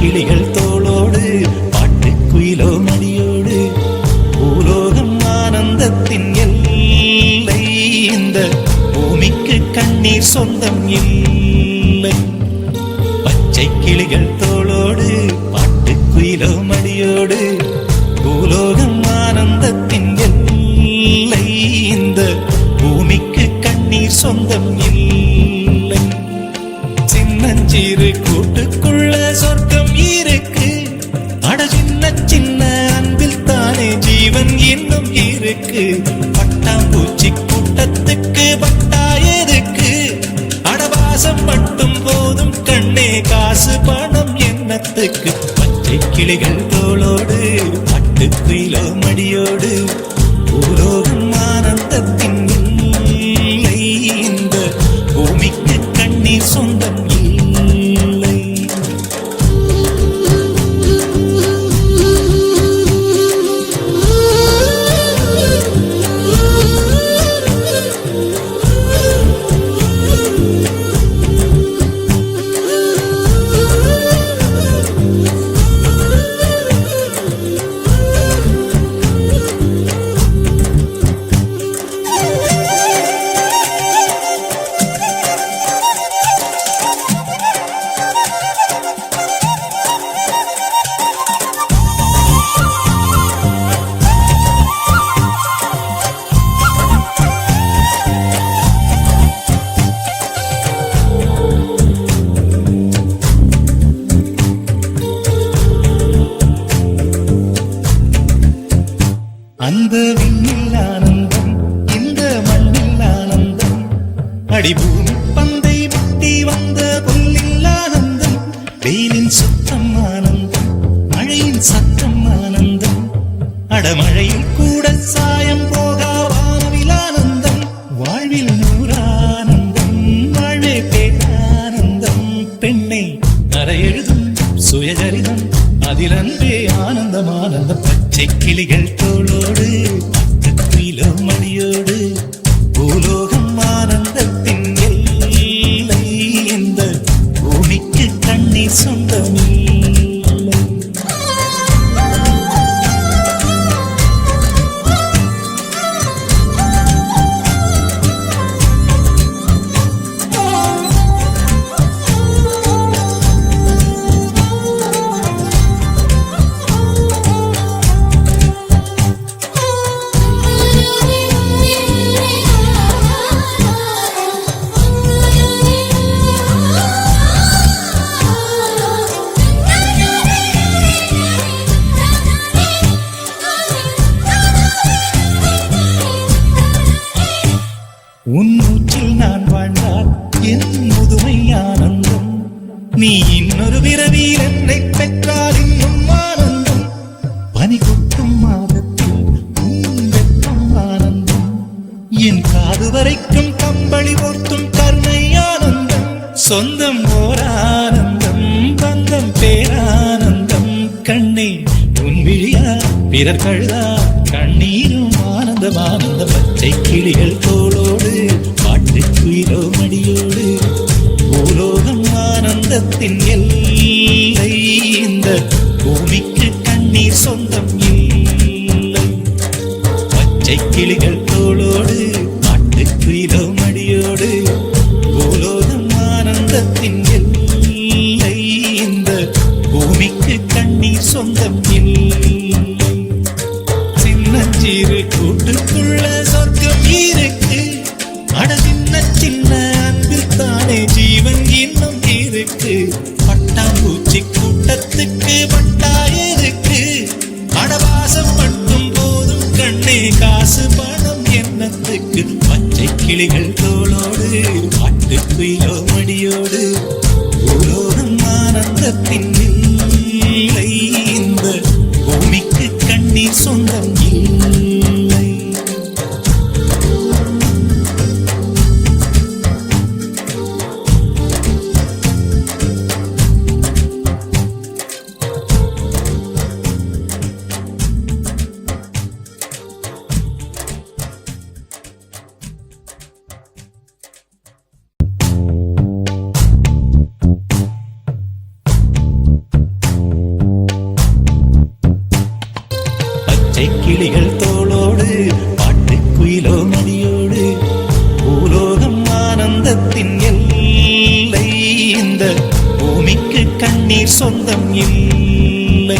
கிளிகள் தோளோடு பாட்டுக்குயிலோ மடியோடு பூலோகம் ஆனந்தத்தின் எல்லை. இந்த பூமிக்கு கண்ணீர் சொந்தம் இல்லை. பச்சை கிளிகள் தோளோடு பாட்டுக்குயிலோ மடியோடு பூலோகம் ஆனந்தத்தின் எல்லை. இந்த பூமிக்கு கண்ணீர் சொந்தம் இல்லை. சின்னஞ்சிறு கூட்டுக்குள்ள சொர்க்கம் இருக்கு. அட சின்ன சின்ன அன்பில் தானே ஜீவன் இன்னும் இருக்கு. பட்டாம்பூச்சி கூட்டத்துக்கு பட்டா எதுக்கு? அடவாசம் மட்டும் போதும் கண்ணே, காசு பணம் என்னத்துக்கு? பச்சை கிளிகள் தோளோடு பட்டுக்குயிலோ மடியோடு பூலோகம் ஆனந்தத்தின் இல்லை. இந்த பூமிக்கு கண்ணீர் சொந்தம் இல்லை. அந்த விண்ணில் ஆனந்தம், இந்த மண்ணில் ஆனந்தம், அடிபூமி பந்தை விட்டி வந்த புல்லில் ஆனந்தம். வெயிலின் சுத்தம் ஆனந்தம், மழையின் சத்தம் ஆனந்தம். அடமழையில் கூட சாயம் போகா வானவில் ஆனந்தம். வாழ்வில் நூறானந்தம், வாழ்வே பேரானந்தம். பெண்ணை அறையெழுதும் சுயசரிதம், அதில் அன்பே ஆனந்தம் ஆனந்தம். பச்சை கிளிகள் தோளோடு பட்டுக்குயிலோ மடியோடு பூலோகம் ஆனந்தத்தின் எல்லை. இந்த பூமிக்கு கண்ணீர் சொந்தமில்லை. உன் மூச்சில் நான் வாழ்ந்தால் என் முதுமை ஆனந்தம். நீ இன்னொரு பிறவியில் என்னை பெற்றால் இன்னும் ஆனந்தம். பனி கொட்டும் மாதத்தில் உன் வெப்பம் ஆனந்தம். என் காது வரைக்கும் கம்பளி போர்த்தும் கருணை ஆனந்தம். சொந்தம் ஓர் ஆனந்தம், பந்தம் பேரானந்தம். கண்ணே உன் விழியா பிறர் கழுதா கண்ணீரும் ஆனந்தம் ஆனந்தம். பச்சை கிளிகள் தோளோடு பாட்டுக்குயிலோ மடியோடு பூலோகம் ஆனந்தத்தின் எல்லை. இந்த பூமிக்கு கண்ணீர் சொந்தம் இல்லை. பச்சை கிளிகள் தோளோடு பாட்டுக்குயிலோ மடியோடு பூலோகம் ஆனந்தத்தின் எல்லை. இந்த பூமிக்கு கண்ணீர் சொந்தம் இல்லை. சின்னஞ்சிறு கூட்டுக்குள்ள சொர்க்கம் இருக்கு. அட சின்ன சின்ன அன்பில் தானே ஜீவன் இன்னும் இருக்கு. பட்டாம்பூச்சி கூட்டத்துக்கு பட்டா எதுக்கு? அடவாசம் மட்டும் போதும் கண்ணே, காசு பணம் என்னத்துக்கு? பச்சை கிளிகள் தோளோடு பாட்டுக்குயிலோ மடியோடு பூலோகம் ஆனந்தத்தின் இல்லை. இந்த பூமிக்கு கண்ணீர் சொந்தம் இல்லை. இந்த பூமிக்கு கண்ணீர் சொந்தம் இல்லை.